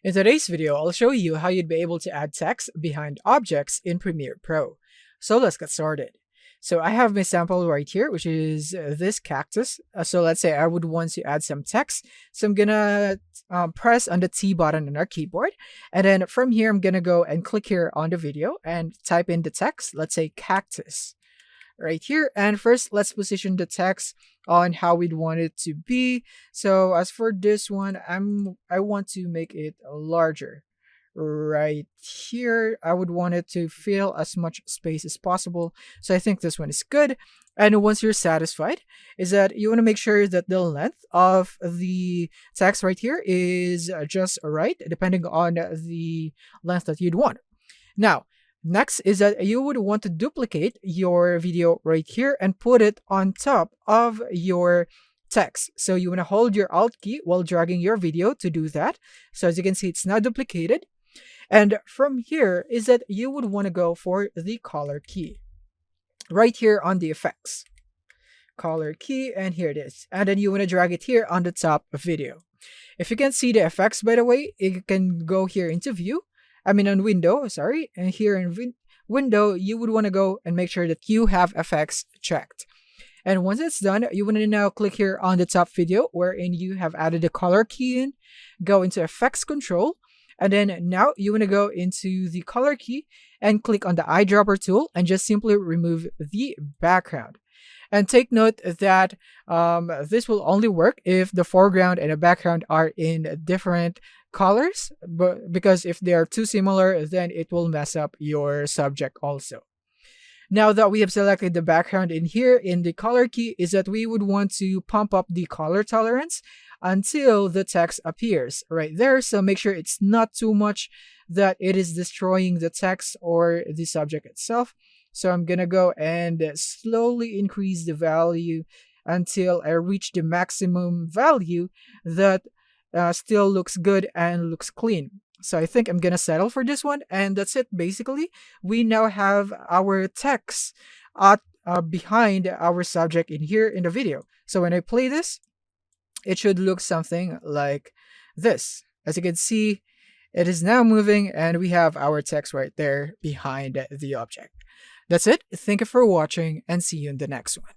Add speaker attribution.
Speaker 1: In today's video, I'll show you how you'd be able to add text behind objects in Premiere Pro. So let's get started. So I have my sample right here, which is this cactus. So let's say I would want to add some text. So I'm gonna press on the T button on our keyboard. And then from here, I'm gonna go and click here on the video and type in the text. Let's say cactus right here. And first, let's position the text on how we'd want it to be. So as for this one, I want to make it larger. Right here, I would want it to fill as much space as possible. So I think this one is good. And once you're satisfied, is that you want to make sure that the length of the text right here is just right, depending on the length that you'd want. Now, next is that you would want to duplicate your video right here and put it on top of your text. So you want to hold your Alt key while dragging your video to do that. So as you can see, it's now duplicated. And from here is that you would want to go for the color key right here on the effects. Color key, and here it is. And then you want to drag it here on the top of video. If you can see the effects, by the way, you can go here into view. On window, sorry. And here in window, you would want to go and make sure that you have effects checked. And once it's done, you want to now click here on the top video wherein you have added the color key in, go into effects control. And then now you want to go into the color key and click on the eyedropper tool and just simply remove the background. And take note that this will only work if the foreground and the background are in different colors, but because if they are too similar, then it will mess up your subject also. Now that we have selected the background in here in the color key, is that we would want to pump up the color tolerance until the text appears right there. So make sure it's not too much that it is destroying the text or the subject itself. So I'm gonna go and slowly increase the value until I reach the maximum value that still looks good and looks clean. So I think I'm gonna settle for this one, and that's it. Basically, we now have our text behind our subject in here in the video. So when I play this, it should look something like this. As you can see, it is now moving and we have our text right there behind the object. That's it. Thank you for watching and see you in the next one.